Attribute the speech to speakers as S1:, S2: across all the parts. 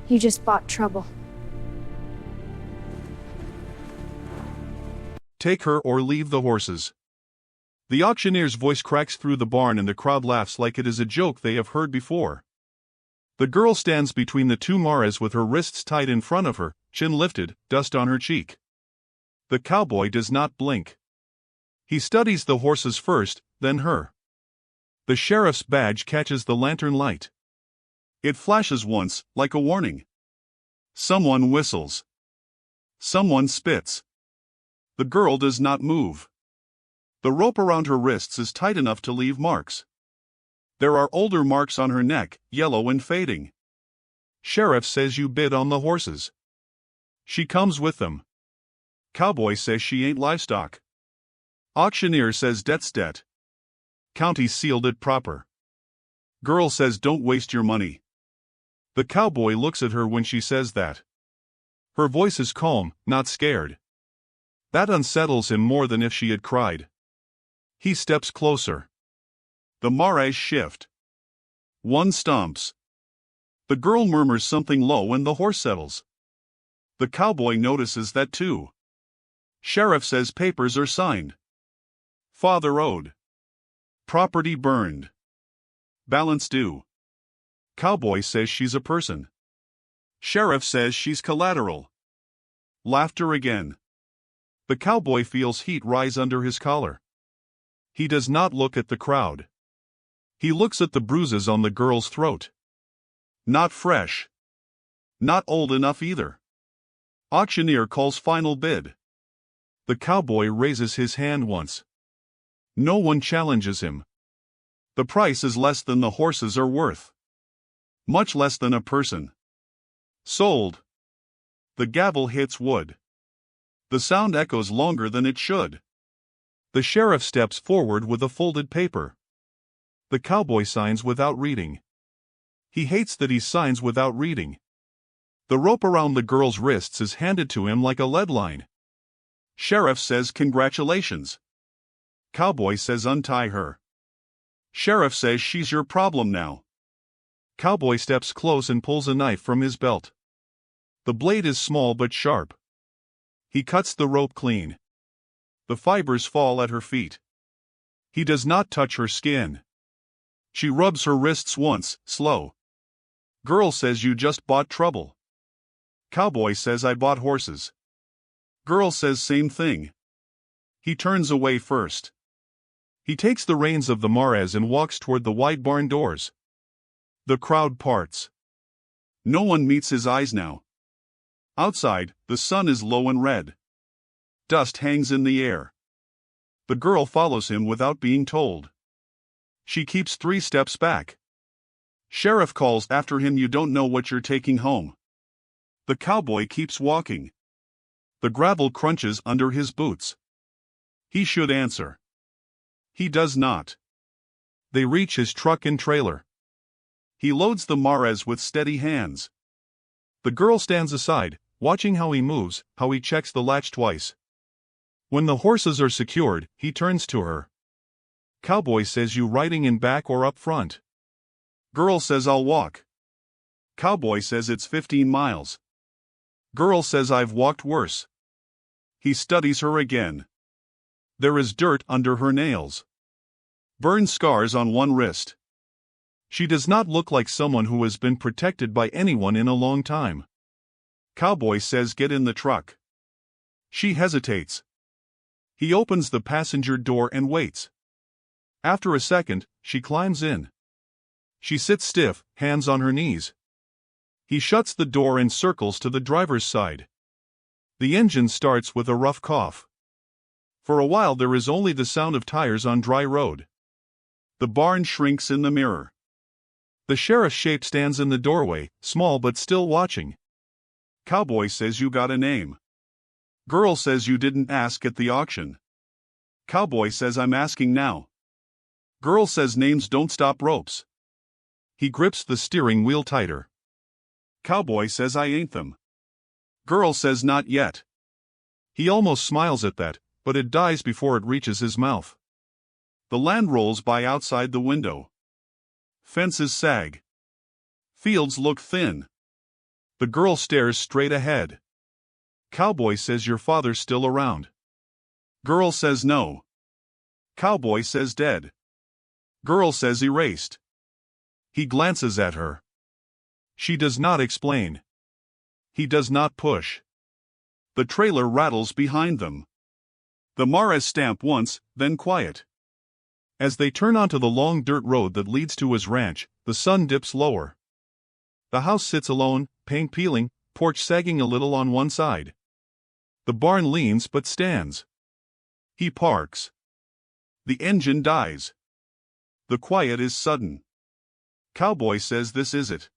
S1: You just bought trouble.
S2: Take her or leave the horses. The auctioneer's voice cracks through the barn and the crowd laughs like it is a joke they have heard before. The girl stands between the two mares with her wrists tight in front of her, chin lifted, dust on her cheek. The cowboy does not blink. He studies the horses first, then her. The sheriff's badge catches the lantern light. It flashes once, like a warning. Someone whistles. Someone spits. The girl does not move. The rope around her wrists is tight enough to leave marks. There are older marks on her neck, yellow and fading. Sheriff says you bid on the horses. She comes with them. Cowboy says she ain't livestock. Auctioneer says debt's debt. County sealed it proper. Girl says don't waste your money. The cowboy looks at her when she says that. Her voice is calm, not scared. That unsettles him more than if she had cried. He steps closer. The mares shift. One stomps. The girl murmurs something low and the horse settles. The cowboy notices that too. Sheriff says papers are signed. Father owed. Property burned. Balance due. Cowboy says she's a person. Sheriff says she's collateral. Laughter again. The cowboy feels heat rise under his collar. He does not look at the crowd. He looks at the bruises on the girl's throat. Not fresh. Not old enough either. Auctioneer calls final bid. The cowboy raises his hand once. No one challenges him. The price is less than the horses are worth. Much less than a person. Sold. The gavel hits wood. The sound echoes longer than it should. The sheriff steps forward with a folded paper. The cowboy signs without reading. He hates that he signs without reading. The rope around the girl's wrists is handed to him like a lead line. Sheriff says congratulations. Cowboy says untie her. Sheriff says she's your problem now. Cowboy steps close and pulls a knife from his belt. The blade is small but sharp. He cuts the rope clean. The fibers fall at her feet. He does not touch her skin. She rubs her wrists once, slow. Girl says you just bought trouble. Cowboy says I bought horses. Girl says same thing. He turns away first. He takes the reins of the mares and walks toward the wide barn doors. The crowd parts. No one meets his eyes now. Outside, the sun is low and red. Dust hangs in the air. The girl follows him without being told. She keeps 3 steps back. Sheriff calls after him, you don't know what you're taking home. The cowboy keeps walking. The gravel crunches under his boots. He should answer. He does not. They reach his truck and trailer. He loads the mares with steady hands. The girl stands aside, watching how he moves, how he checks the latch twice. When the horses are secured, he turns to her. Cowboy says you riding in back or up front? Girl says I'll walk. Cowboy says it's 15 miles. Girl says I've walked worse. He studies her again. There is dirt under her nails. Burn scars on one wrist. She does not look like someone who has been protected by anyone in a long time. Cowboy says get in the truck. She hesitates. He opens the passenger door and waits. After a second, she climbs in. She sits stiff, hands on her knees. He shuts the door and circles to the driver's side. The engine starts with a rough cough. For a while there is only the sound of tires on dry road. The barn shrinks in the mirror. The sheriff's shape stands in the doorway, small but still watching. Cowboy says you got a name. Girl says you didn't ask at the auction. Cowboy says I'm asking now. Girl says names don't stop ropes. He grips the steering wheel tighter. Cowboy says I ain't them. Girl says not yet. He almost smiles at that, but it dies before it reaches his mouth. The land rolls by outside the window. Fences sag. Fields look thin. The girl stares straight ahead. Cowboy says your father's still around. Girl says no. Cowboy says dead. Girl says erased. He glances at her. She does not explain. He does not push. The trailer rattles behind them. The Mares stamp once, then quiet. As they turn onto the long dirt road that leads to his ranch, the sun dips lower. The house sits alone, paint peeling, porch sagging a little on one side. The barn leans but stands. He parks. The engine dies. The quiet is sudden. Cowboy says this is it.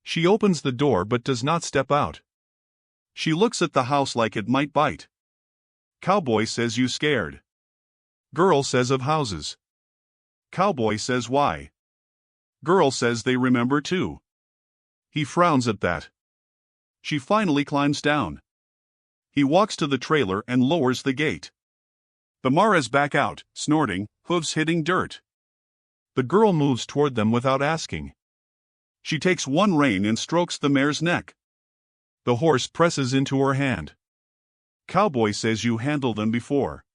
S2: She opens the door but does not step out. She looks at the house like it might bite. Cowboy says you scared. Girl says of houses. Cowboy says why. Girl says they remember too. He frowns at that. She finally climbs down. He walks to the trailer and lowers the gate. The Mares back out, snorting, hooves hitting dirt. The girl moves toward them without asking. She takes one rein and strokes the mare's neck. The horse presses into her hand. Cowboy says you handled them before.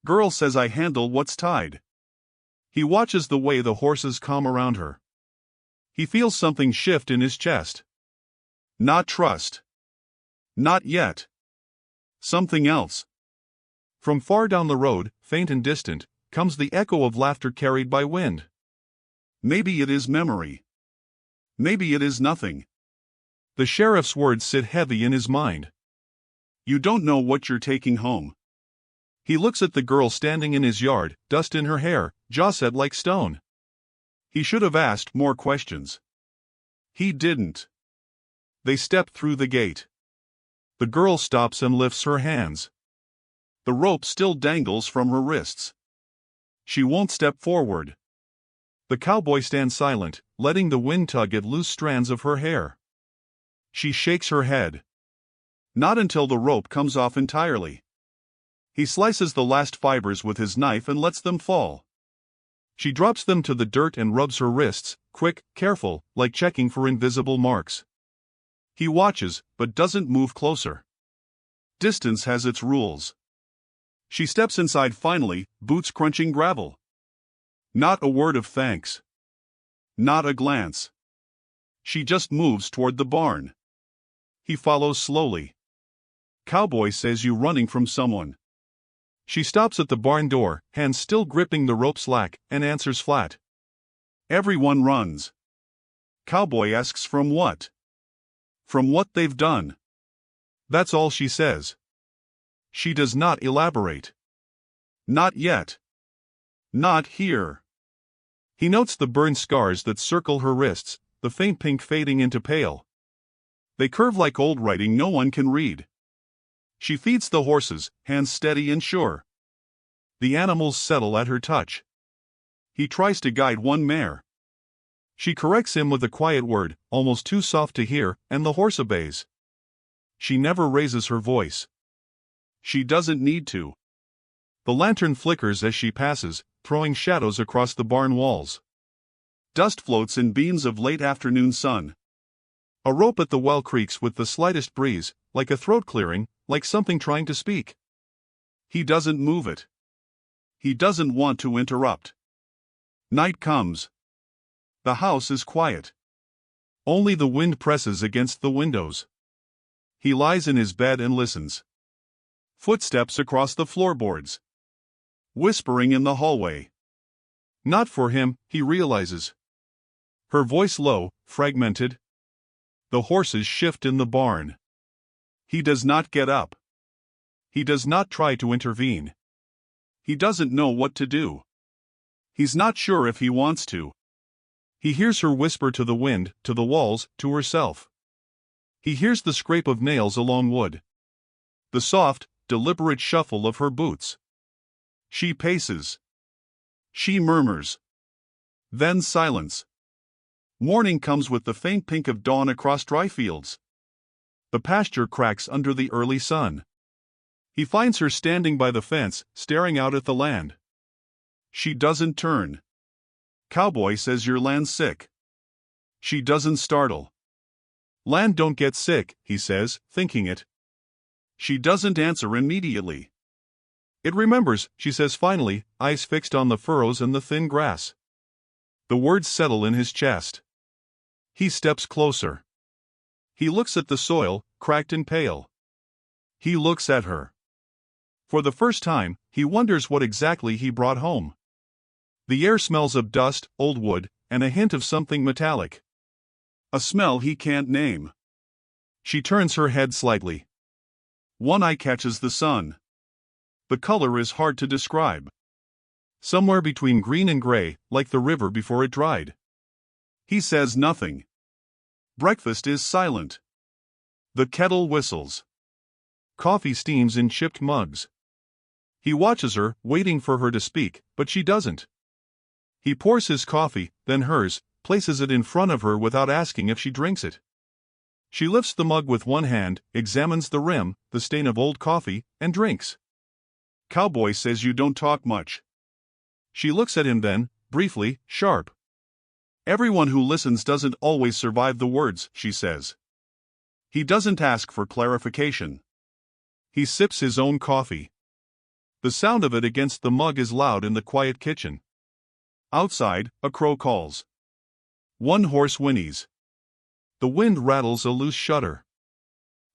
S2: Girl says I handle what's tied. He watches the way the horses come around her. He feels something shift in his chest. Not trust. Not yet. Something else. From far down the road, faint and distant, comes the echo of laughter carried by wind. Maybe it is memory. Maybe it is nothing. The sheriff's words sit heavy in his mind. You don't know what you're taking home. He looks at the girl standing in his yard, dust in her hair, jaw set like stone. He should have asked more questions. He didn't. They step through the gate. The girl stops and lifts her hands. The rope still dangles from her wrists. She won't step forward. The cowboy stands silent, letting the wind tug at loose strands of her hair. She shakes her head. Not until the rope comes off entirely. He slices the last fibers with his knife and lets them fall. She drops them to the dirt and rubs her wrists, quick, careful, like checking for invisible marks. He watches, but doesn't move closer. Distance has its rules. She steps inside finally, boots crunching gravel. Not a word of thanks. Not a glance. She just moves toward the barn. He follows slowly. Cowboy says you running from someone. She stops at the barn door, hands still gripping the rope slack, and answers flat. Everyone runs. Cowboy asks from what? From what they've done. That's all she says. She does not elaborate. Not yet. Not here. He notes the burn scars that circle her wrists, the faint pink fading into pale. They curve like old writing no one can read. She feeds the horses, hands steady and sure. The animals settle at her touch. He tries to guide one mare. She corrects him with a quiet word, almost too soft to hear, and the horse obeys. She never raises her voice. She doesn't need to. The lantern flickers as she passes, throwing shadows across the barn walls. Dust floats in beams of late afternoon sun. A rope at the well creaks with the slightest breeze, like a throat clearing, like something trying to speak. He doesn't move it. He doesn't want to interrupt. Night comes. The house is quiet. Only the wind presses against the windows. He lies in his bed and listens. Footsteps across the floorboards. Whispering in the hallway. Not for him, he realizes. Her voice low, fragmented. The horses shift in the barn. He does not get up. He does not try to intervene. He doesn't know what to do. He's not sure if he wants to. He hears her whisper to the wind, to the walls, to herself. He hears the scrape of nails along wood. The soft, deliberate shuffle of her boots. She paces. She murmurs. Then silence. Morning comes with the faint pink of dawn across dry fields. The pasture cracks under the early sun. He finds her standing by the fence, staring out at the land. She doesn't turn. Cowboy says your land's sick. She doesn't startle. Land don't get sick, he says, thinking it. She doesn't answer immediately. It remembers, she says finally, eyes fixed on the furrows and the thin grass. The words settle in his chest. He steps closer. He looks at the soil, cracked and pale. He looks at her. For the first time, he wonders what exactly he brought home. The air smells of dust, old wood, and a hint of something metallic. A smell he can't name. She turns her head slightly. One eye catches the sun. The color is hard to describe. Somewhere between green and gray, like the river before it dried. He says nothing. Breakfast is silent. The kettle whistles. Coffee steams in chipped mugs. He watches her, waiting for her to speak, but she doesn't. He pours his coffee, then hers, places it in front of her without asking if she drinks it. She lifts the mug with one hand, examines the rim, the stain of old coffee, and drinks. Cowboy says you don't talk much. She looks at him then, briefly, sharp. Everyone who listens doesn't always survive the words, she says. He doesn't ask for clarification. He sips his own coffee. The sound of it against the mug is loud in the quiet kitchen. Outside, a crow calls. One horse whinnies. The wind rattles a loose shutter.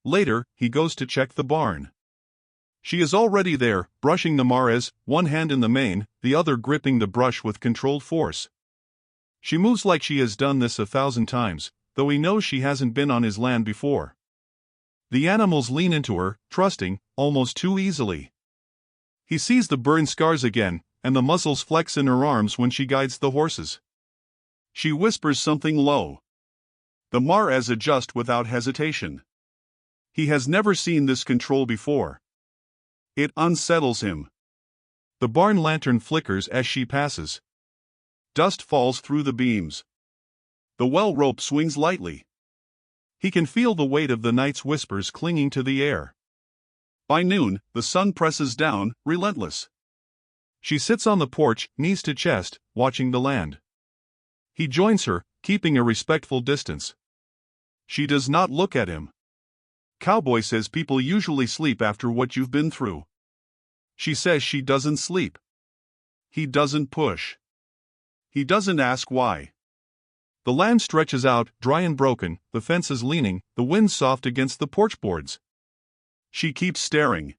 S2: Later, he goes to check the barn. She is already there, brushing the mares, one hand in the mane, the other gripping the brush with controlled force. She moves like she has done this 1,000 times, though he knows she hasn't been on his land before. The animals lean into her, trusting, almost too easily. He sees the burn scars again, and the muscles flex in her arms when she guides the horses. She whispers something low. The mares adjust without hesitation. He has never seen this control before. It unsettles him. The barn lantern flickers as she passes. Dust falls through the beams. The well rope swings lightly. He can feel the weight of the night's whispers clinging to the air. By noon, the sun presses down, relentless. She sits on the porch, knees to chest, watching the land. He joins her, keeping a respectful distance. She does not look at him. Cowboy says people usually sleep after what you've been through. She says she doesn't sleep. He doesn't push. He doesn't ask why. The land stretches out, dry and broken, the fences leaning, the wind soft against the porch boards. She keeps staring.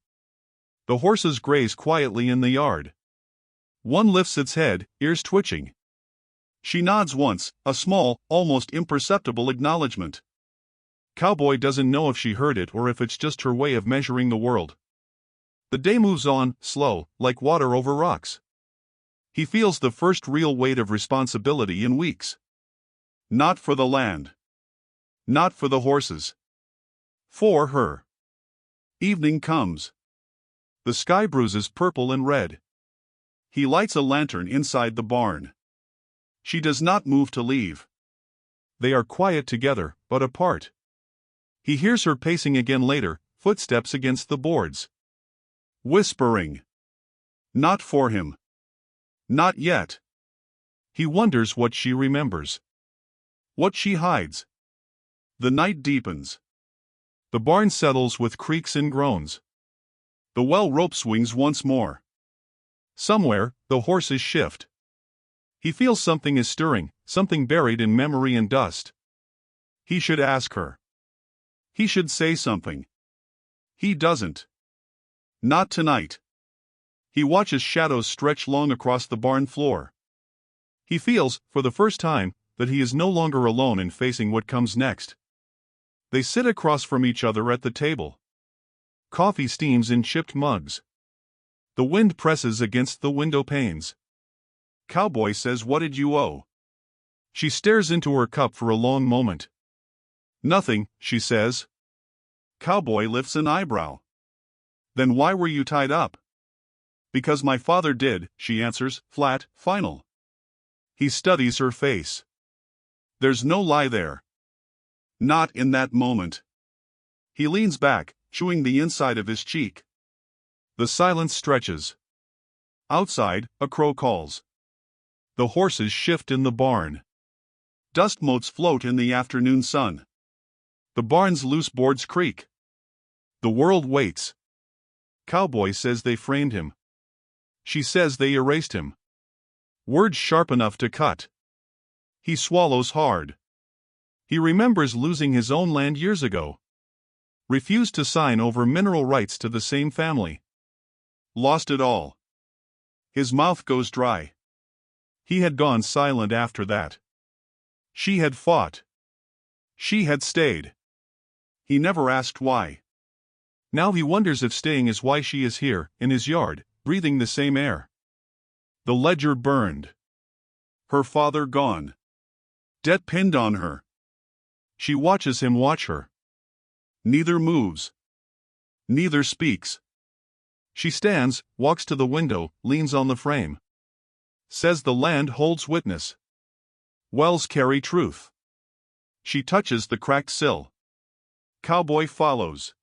S2: The horses graze quietly in the yard. One lifts its head, ears twitching. She nods once, a small, almost imperceptible acknowledgement. Cowboy doesn't know if she heard it or if it's just her way of measuring the world. The day moves on, slow, like water over rocks. He feels the first real weight of responsibility in weeks. Not for the land. Not for the horses. For her. Evening comes. The sky bruises purple and red. He lights a lantern inside the barn. She does not move to leave. They are quiet together, but apart. He hears her pacing again later, footsteps against the boards. Whispering. Not for him. Not yet. He wonders what she remembers. What she hides. The night deepens. The barn settles with creaks and groans. The well rope swings once more. Somewhere, the horses shift. He feels something is stirring, something buried in memory and dust. He should ask her. He should say something. He doesn't. Not tonight. He watches shadows stretch long across the barn floor. He feels, for the first time, that he is no longer alone in facing what comes next. They sit across from each other at the table. Coffee steams in chipped mugs. The wind presses against the window panes. Cowboy says, "What did you owe?" She stares into her cup for a long moment. "Nothing," she says. Cowboy lifts an eyebrow. "Then why were you tied up?" "Because my father did," she answers, flat, final. He studies her face. There's no lie there. Not in that moment. He leans back, chewing the inside of his cheek. The silence stretches. Outside, a crow calls. The horses shift in the barn. Dust motes float in the afternoon sun. The barn's loose boards creak. The world waits. Cowboy says they framed him. She says they erased him. Words sharp enough to cut. He swallows hard. He remembers losing his own land years ago. Refused to sign over mineral rights to the same family. Lost it all. His mouth goes dry. He had gone silent after that. She had fought. She had stayed. He never asked why. Now he wonders if staying is why she is here, in his yard, breathing the same air. The ledger burned. Her father gone. Debt pinned on her. She watches him watch her. Neither moves. Neither speaks. She stands, walks to the window, leans on the frame. Says the land holds witness. Wells carry truth. She touches the cracked sill. Cowboy follows.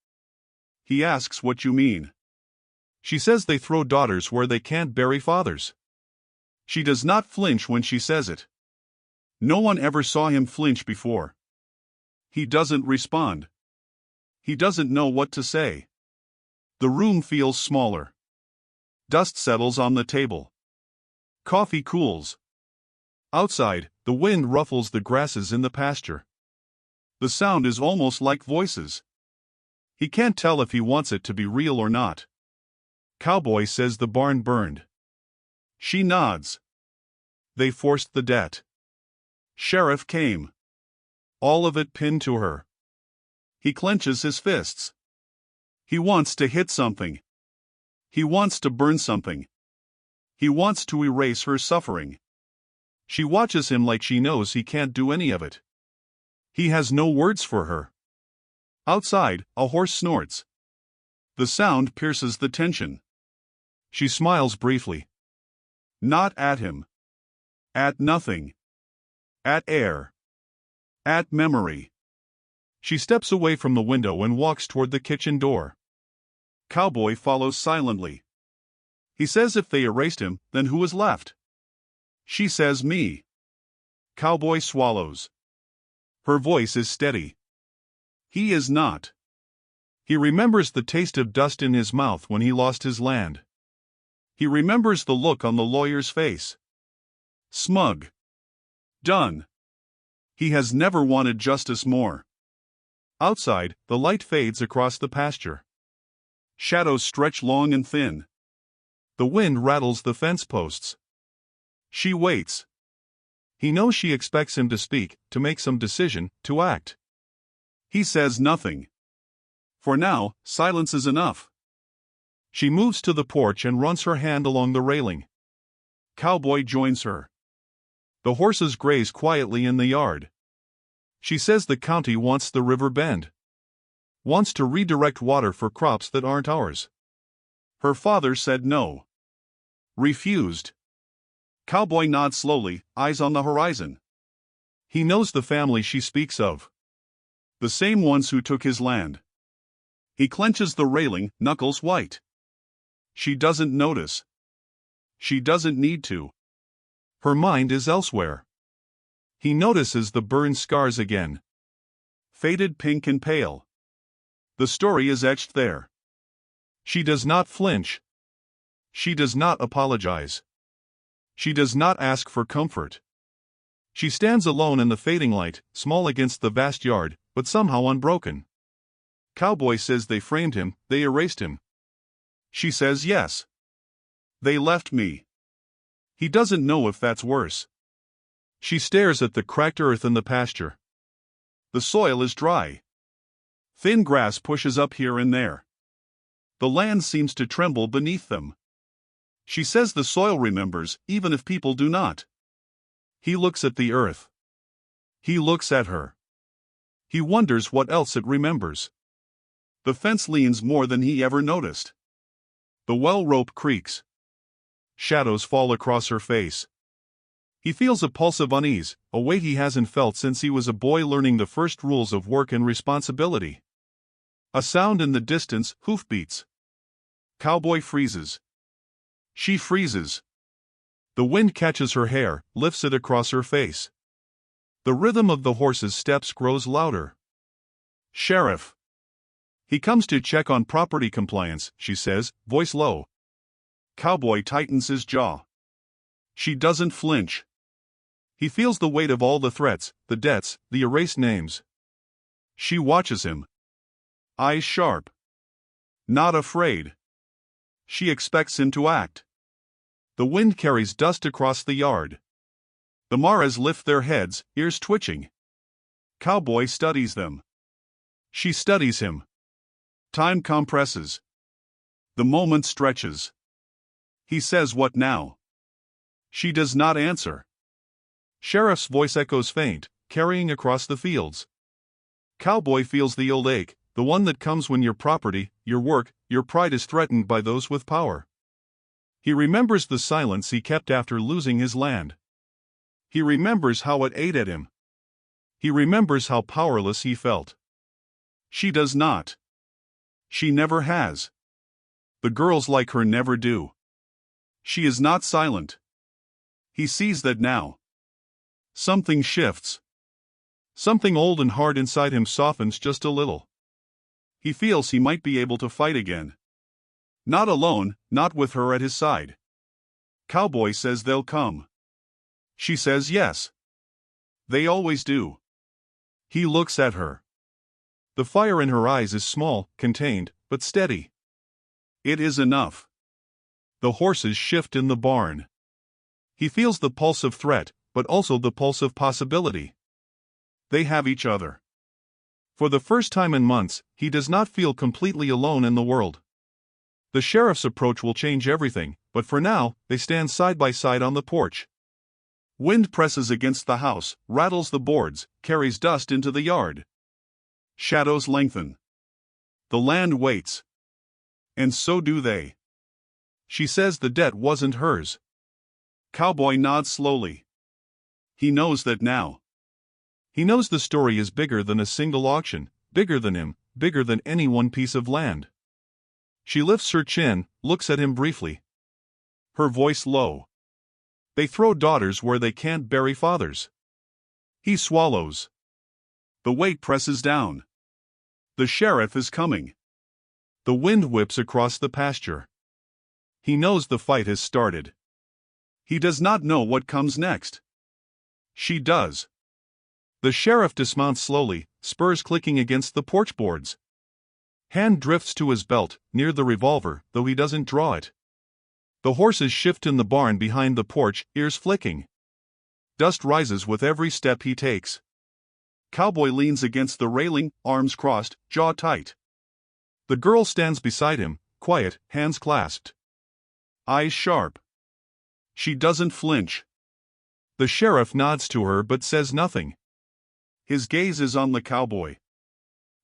S2: He asks what you mean. She says they throw daughters where they can't bury fathers. She does not flinch when she says it. No one ever saw him flinch before. He doesn't respond. He doesn't know what to say. The room feels smaller. Dust settles on the table. Coffee cools. Outside, the wind ruffles the grasses in the pasture. The sound is almost like voices. He can't tell if he wants it to be real or not. Cowboy says the barn burned. She nods. They forced the debt. Sheriff came. All of it pinned to her. He clenches his fists. He wants to hit something. He wants to burn something. He wants to erase her suffering. She watches him like she knows he can't do any of it. He has no words for her. Outside, a horse snorts. The sound pierces the tension. She smiles briefly. Not at him. At nothing. At air. At memory. She steps away from the window and walks toward the kitchen door. Cowboy follows silently. He says if they erased him, then who is left? She says me. Cowboy swallows. Her voice is steady. He is not. He remembers the taste of dust in his mouth when he lost his land. He remembers the look on the lawyer's face. Smug. Done. He has never wanted justice more. Outside, the light fades across the pasture. Shadows stretch long and thin. The wind rattles the fence posts. She waits. He knows she expects him to speak, to make some decision, to act. He says nothing. For now, silence is enough. She moves to the porch and runs her hand along the railing. Cowboy joins her. The horses graze quietly in the yard. She says the county wants the river bend. Wants to redirect water for crops that aren't ours. Her father said no. Refused. Cowboy nods slowly, eyes on the horizon. He knows the family she speaks of. The same ones who took his land. He clenches the railing, knuckles white. She doesn't notice. She doesn't need to. Her mind is elsewhere. He notices the burned scars again. Faded pink and pale. The story is etched there. She does not flinch. She does not apologize. She does not ask for comfort. She stands alone in the fading light, small against the vast yard, but somehow unbroken. Cowboy says they framed him, they erased him. She says yes. They left me. He doesn't know if that's worse. She stares at the cracked earth in the pasture. The soil is dry. Thin grass pushes up here and there. The land seems to tremble beneath them. She says the soil remembers, even if people do not. He looks at the earth. He looks at her. He wonders what else it remembers. The fence leans more than he ever noticed. The well rope creaks. Shadows fall across her face. He feels a pulse of unease, a weight he hasn't felt since he was a boy learning the first rules of work and responsibility. A sound in the distance, hoofbeats. Cowboy freezes. She freezes. The wind catches her hair, lifts it across her face. The rhythm of the horse's steps grows louder. Sheriff. He comes to check on property compliance, she says, voice low. Cowboy tightens his jaw. She doesn't flinch. He feels the weight of all the threats, the debts, the erased names. She watches him. Eyes sharp. Not afraid. She expects him to act. The wind carries dust across the yard. The Maras lift their heads, ears twitching. Cowboy studies them. She studies him. Time compresses. The moment stretches. He says, "What now?" She does not answer. Sheriff's voice echoes faint, carrying across the fields. Cowboy feels the old ache, the one that comes when your property, your work, your pride is threatened by those with power. He remembers the silence he kept after losing his land. He remembers how it ate at him. He remembers how powerless he felt. She does not. She never has. The girls like her never do. She is not silent. He sees that now. Something shifts. Something old and hard inside him softens just a little. He feels he might be able to fight again. Not alone, not with her at his side. Cowboy says they'll come. She says yes. They always do. He looks at her. The fire in her eyes is small, contained, but steady. It is enough. The horses shift in the barn. He feels the pulse of threat, but also the pulse of possibility. They have each other. For the first time in months, he does not feel completely alone in the world. The sheriff's approach will change everything, but for now, they stand side by side on the porch. Wind presses against the house, rattles the boards, carries dust into the yard. Shadows lengthen. The land waits. And so do they. She says the debt wasn't hers. Cowboy nods slowly. He knows that now. He knows the story is bigger than a single auction, bigger than him, bigger than any one piece of land. She lifts her chin, looks at him briefly. Her voice low. They throw daughters where they can't bury fathers. He swallows. The weight presses down. The sheriff is coming. The wind whips across the pasture. He knows the fight has started. He does not know what comes next. She does. The sheriff dismounts slowly, spurs clicking against the porch boards. Hand drifts to his belt, near the revolver, though he doesn't draw it. The horses shift in the barn behind the porch, ears flicking. Dust rises with every step he takes. Cowboy leans against the railing, arms crossed, jaw tight. The girl stands beside him, quiet, hands clasped. Eyes sharp. She doesn't flinch. The sheriff nods to her but says nothing. His gaze is on the cowboy.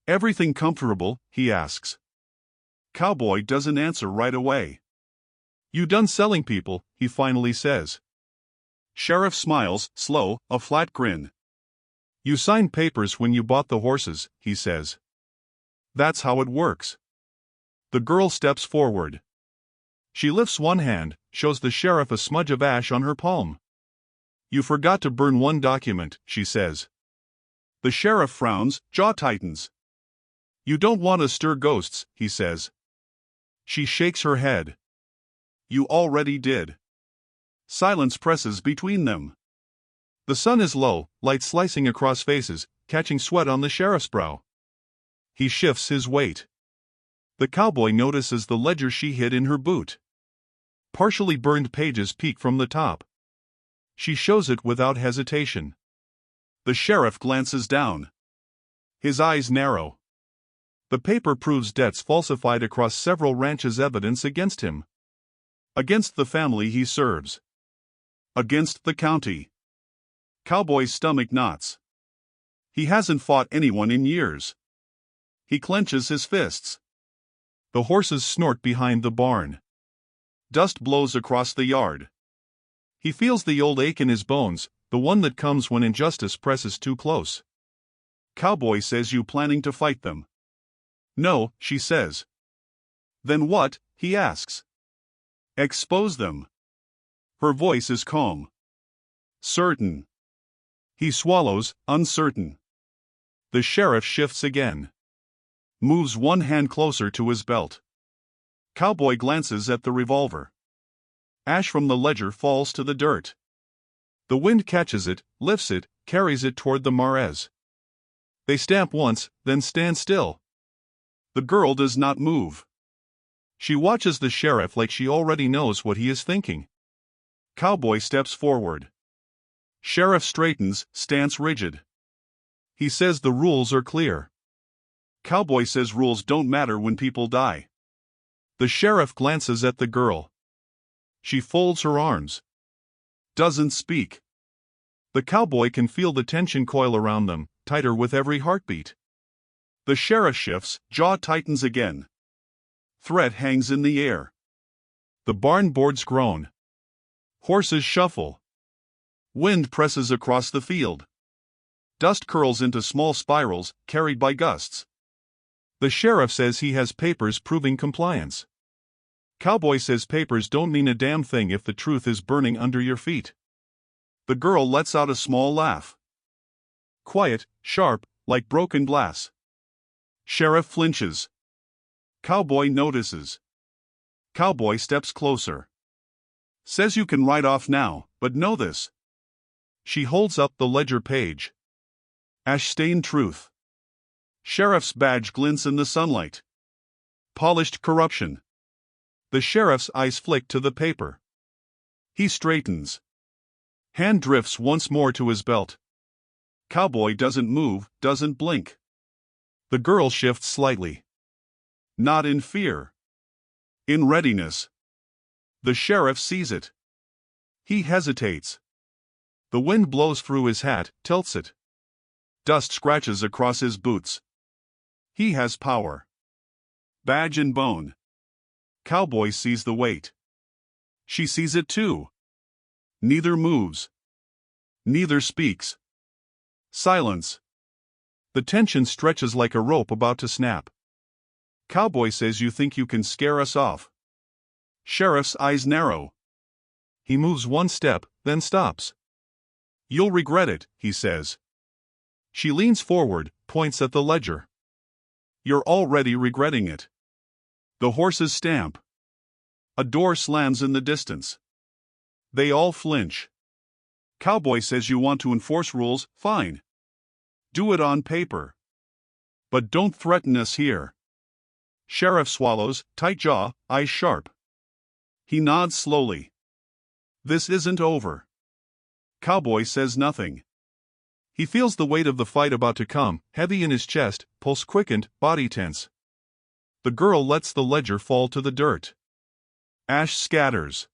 S2: Everything comfortable, he asks. Cowboy doesn't answer right away. You done selling people, he finally says. Sheriff smiles, slow, a flat grin. You signed papers when you bought the horses, he says. That's how it works. The girl steps forward. She lifts one hand, shows the sheriff a smudge of ash on her palm. You forgot to burn one document, she says. The sheriff frowns, jaw tightens. You don't want to stir ghosts, he says. She shakes her head. You already did. Silence presses between them. The sun is low, light slicing across faces, catching sweat on the sheriff's brow. He shifts his weight. The cowboy notices the ledger she hid in her boot. Partially burned pages peek from the top. She shows it without hesitation. The sheriff glances down. His eyes narrow. The paper proves debts falsified across several ranches' evidence against him. Against the family he serves. Against the county. Cowboy's stomach knots. He hasn't fought anyone in years. He clenches his fists. The horses snort behind the barn. Dust blows across the yard. He feels the old ache in his bones, the one that comes when injustice presses too close. Cowboy says, you planning to fight them? No, she says. Then what? He asks. Expose them. Her voice is calm. Certain. He swallows, uncertain. The sheriff shifts again. moves one hand closer to his belt. Cowboy glances at the revolver. Ash from the ledger falls to the dirt. The wind catches it, lifts it, carries it toward the mares. They stamp once, then stand still. The girl does not move. She watches the sheriff like she already knows what he is thinking. Cowboy steps forward. Sheriff straightens, stance rigid. He says the rules are clear. Cowboy says rules don't matter when people die. The sheriff glances at the girl. She folds her arms. Doesn't speak. The cowboy can feel the tension coil around them, tighter with every heartbeat. The sheriff shifts, jaw tightens again. Threat hangs in the air. The barn boards groan. Horses shuffle. Wind presses across the field. Dust curls into small spirals, carried by gusts. The sheriff says he has papers proving compliance. Cowboy says papers don't mean a damn thing if the truth is burning under your feet. The girl lets out a small laugh. Quiet, sharp, like broken glass. Sheriff flinches. Cowboy notices. Cowboy steps closer. Says you can ride off now, but know this. She holds up the ledger page. Ash-stained truth. Sheriff's badge glints in the sunlight. Polished corruption. The sheriff's eyes flick to the paper. He straightens. Hand drifts once more to his belt. Cowboy doesn't move, doesn't blink. The girl shifts slightly. Not in fear. In readiness. The sheriff sees it. He hesitates. The wind blows through his hat, tilts it. Dust scratches across his boots. He has power. Badge and bone. Cowboy sees the weight. She sees it too. Neither moves. Neither speaks. Silence. The tension stretches like a rope about to snap. Cowboy says you think you can scare us off. Sheriff's eyes narrow. He moves one step, then stops. You'll regret it, he says. She leans forward, points at the ledger. You're already regretting it. The horses stamp. A door slams in the distance. They all flinch. Cowboy says you want to enforce rules, fine. Do it on paper. But don't threaten us here. Sheriff swallows, tight jaw, eyes sharp. He nods slowly. This isn't over. Cowboy says nothing. He feels the weight of the fight about to come, heavy in his chest, pulse quickened, body tense. The girl lets the ledger fall to the dirt. Ash scatters.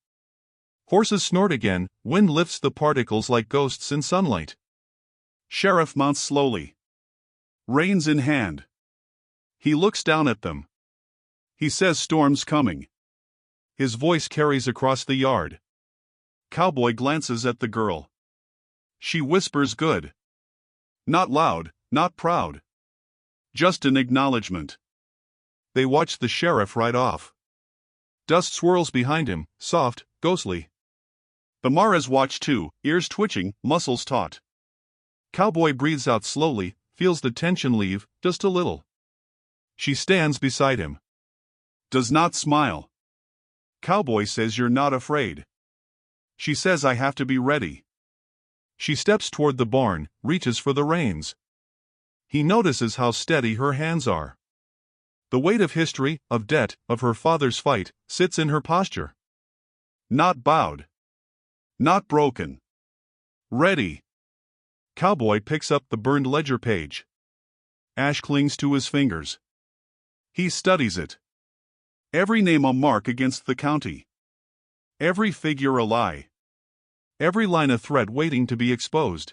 S2: Horses snort again, wind lifts the particles like ghosts in sunlight. Sheriff mounts slowly. Reins in hand. He looks down at them. He says storm's coming. His voice carries across the yard. Cowboy glances at the girl. She whispers good. Not loud, not proud. Just an acknowledgement. They watch the sheriff ride off. Dust swirls behind him, soft, ghostly. The mares watch too, ears twitching, muscles taut. Cowboy breathes out slowly, feels the tension leave, just a little. She stands beside him. Does not smile. Cowboy says you're not afraid. She says I have to be ready. She steps toward the barn, reaches for the reins. He notices how steady her hands are. The weight of history, of debt, of her father's fight, sits in her posture. Not bowed. Not broken. Ready. Cowboy picks up the burned ledger page. Ash clings to his fingers. He studies it. Every name a mark against the county. Every figure a lie. Every line a threat waiting to be exposed.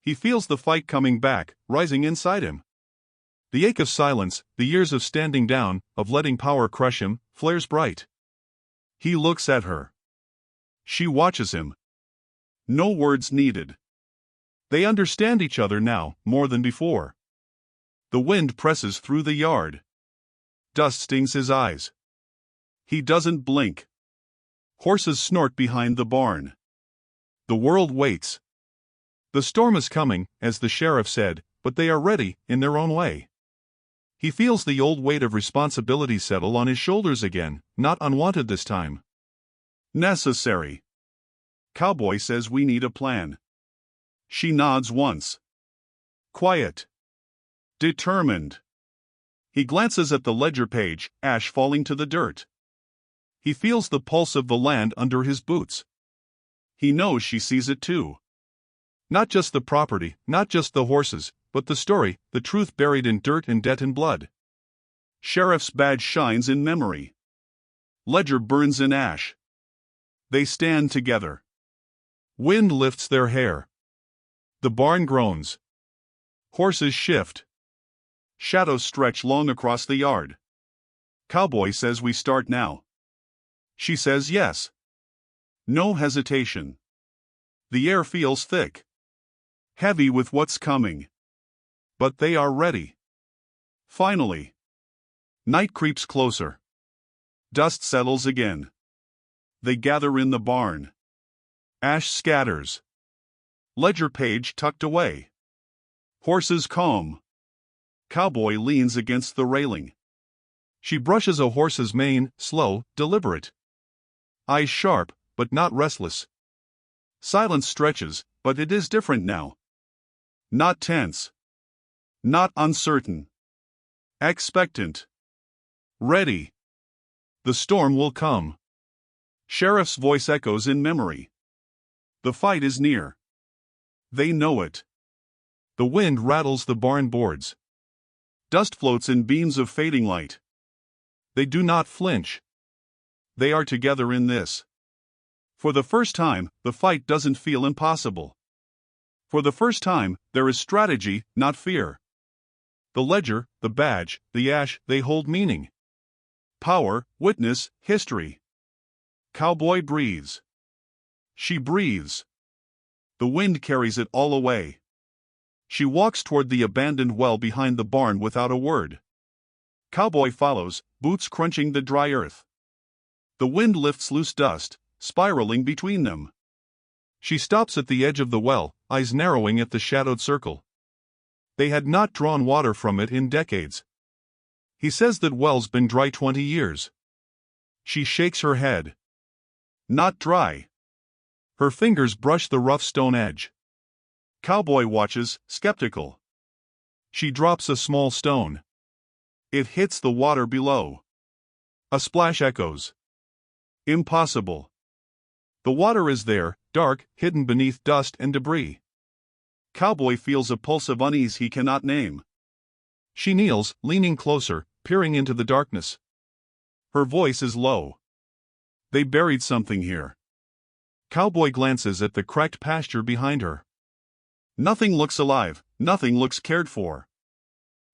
S2: He feels the fight coming back, rising inside him. The ache of silence, the years of standing down, of letting power crush him, flares bright. He looks at her. She watches him. No words needed. They understand each other now, more than before. The wind presses through the yard. Dust stings his eyes. He doesn't blink. Horses snort behind the barn. The world waits. The storm is coming, as the sheriff said, but they are ready, in their own way. He feels the old weight of responsibility settle on his shoulders again, not unwanted this time. Necessary. Cowboy says we need a plan. She nods once. Quiet. Determined. He glances at the ledger page, ash falling to the dirt. He feels the pulse of the land under his boots. He knows she sees it too. Not just the property, not just the horses, but the story, the truth buried in dirt and debt and blood. Sheriff's badge shines in memory. Ledger burns in ash. They stand together. Wind lifts their hair. The barn groans. Horses shift. Shadows stretch long across the yard. Cowboy says we start now. She says yes. No hesitation. The air feels thick. Heavy with what's coming. But they are ready. Finally. Night creeps closer. Dust settles again. They gather in the barn. Ash scatters. Ledger page tucked away. Horses calm. Cowboy leans against the railing. She brushes a horse's mane, slow, deliberate. Eyes sharp, but not restless. Silence stretches, but it is different now. Not tense. Not uncertain. Expectant. Ready. The storm will come. Sheriff's voice echoes in memory. The fight is near. They know it. The wind rattles the barn boards. Dust floats in beams of fading light. They do not flinch. They are together in this. For the first time, the fight doesn't feel impossible. For the first time, there is strategy, not fear. The ledger, the badge, the ash, they hold meaning. Power, witness, history. Cowboy breathes. She breathes. The wind carries it all away. She walks toward the abandoned well behind the barn without a word. Cowboy follows, boots crunching the dry earth. The wind lifts loose dust, spiraling between them. She stops at the edge of the well, eyes narrowing at the shadowed circle. They had not drawn water from it in decades. He says that well's been dry 20 years. She shakes her head. Not dry. Her fingers brush the rough stone edge. Cowboy watches, skeptical. She drops a small stone. It hits the water below. A splash echoes. Impossible. The water is there, dark, hidden beneath dust and debris. Cowboy feels a pulse of unease he cannot name. She kneels, leaning closer, peering into the darkness. Her voice is low. They buried something here. Cowboy glances at the cracked pasture behind her. Nothing looks alive, nothing looks cared for.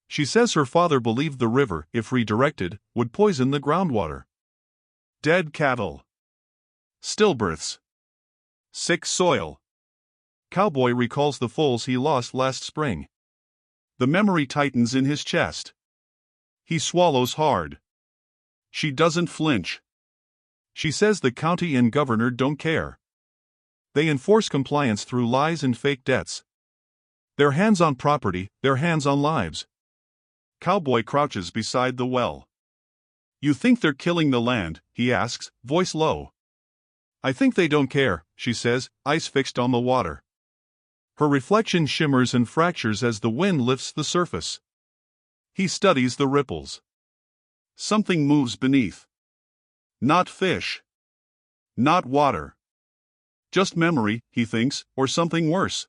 S2: She says her father believed the river, if redirected, would poison the groundwater. Dead cattle. Stillbirths. Sick soil. Cowboy recalls the foals he lost last spring. The memory tightens in his chest. He swallows hard. She doesn't flinch. She says the county and governor don't care. They enforce compliance through lies and fake debts. Their hands on property, their hands on lives. Cowboy crouches beside the well. You think they're killing the land? He asks, voice low. I think they don't care, she says, eyes fixed on the water. Her reflection shimmers and fractures as the wind lifts the surface. He studies the ripples. Something moves beneath. Not fish. Not water. Just memory, he thinks, or something worse.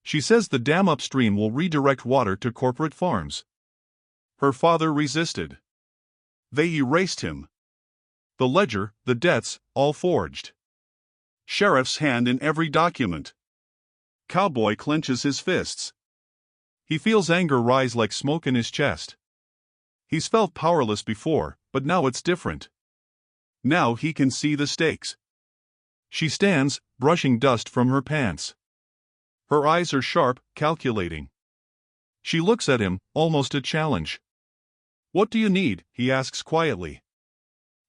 S2: She says the dam upstream will redirect water to corporate farms. Her father resisted. They erased him. The ledger, the debts, all forged. Sheriff's hand in every document. Cowboy clenches his fists. He feels anger rise like smoke in his chest. He's felt powerless before, but now it's different. Now he can see the stakes. She stands, brushing dust from her pants. Her eyes are sharp, calculating. She looks at him, almost a challenge. What do you need? He asks quietly.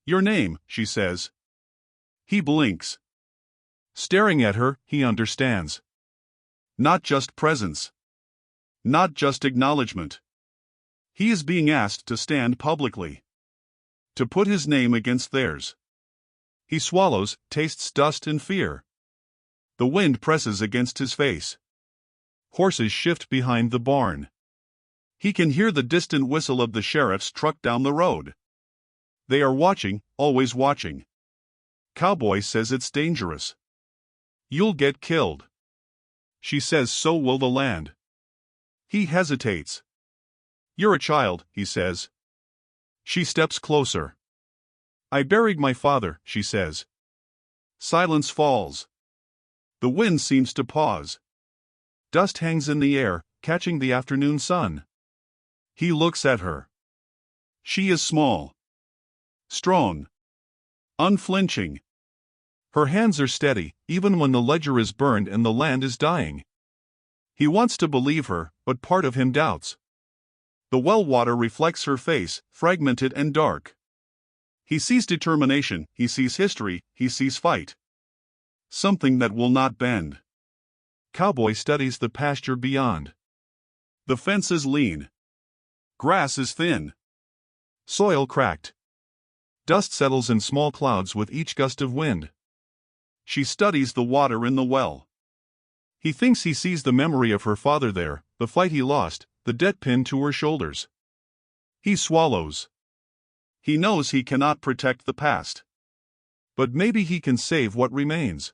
S2: Your name, she says. He blinks. Staring at her, he understands. Not just presence. Not just acknowledgement. He is being asked to stand publicly. To put his name against theirs. He swallows, tastes dust and fear. The wind presses against his face. Horses shift behind the barn. He can hear the distant whistle of the sheriff's truck down the road. They are watching, always watching. Cowboy says it's dangerous. You'll get killed. She says so will the land. He hesitates. You're a child, he says. She steps closer. I buried my father, she says. Silence falls. The wind seems to pause. Dust hangs in the air, catching the afternoon sun. He looks at her. She is small. Strong. Unflinching. Her hands are steady, even when the ledger is burned and the land is dying. He wants to believe her, but part of him doubts. The well water reflects her face, fragmented and dark. He sees determination, he sees history, he sees fight. Something that will not bend. Cowboy studies the pasture beyond. The fence is lean. Grass is thin. Soil cracked. Dust settles in small clouds with each gust of wind. She studies the water in the well. He thinks he sees the memory of her father there, the fight he lost, the debt pinned to her shoulders. He swallows. He knows he cannot protect the past. But maybe he can save what remains.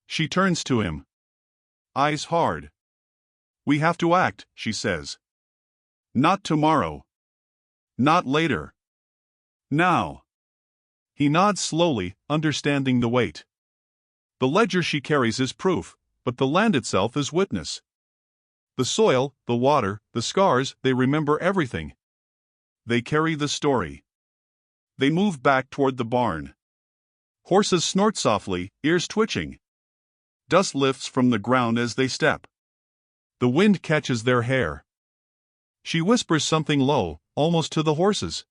S2: She turns to him. Eyes hard. We have to act, she says. Not tomorrow. Not later. Now. He nods slowly, understanding the weight. The ledger she carries is proof, but the land itself is witness. The soil, the water, the scars, they remember everything. They carry the story. They move back toward the barn. Horses snort softly, ears twitching. Dust lifts from the ground as they step. The wind catches their hair. She whispers something low, almost to the horses.